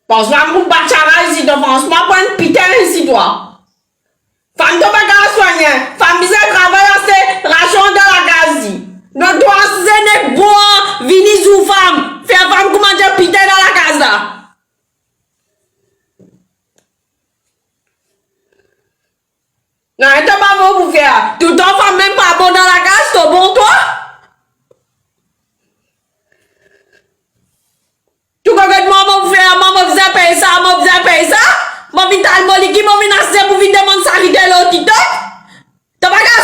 Parce que je ne pas travailler ici, donc je prends une putain ici, toi. Femme de bagarre soignée, femme qui travaille, c'est ration de la gaz. Donc, toi, c'est bon, vini sous femme, faire femme comment dire putain dans la case là. Non, elle t'a pas bon pour faire. Tout le temps, femme même pas bon dans la case, c'est bon, toi? Tu connais maman pour faire, maman faisait payer ça, maman faisait payer ça? Maman vital moliki, maman vient pour venir demander ça, vite l'autre TikTok? T'as pas qu'à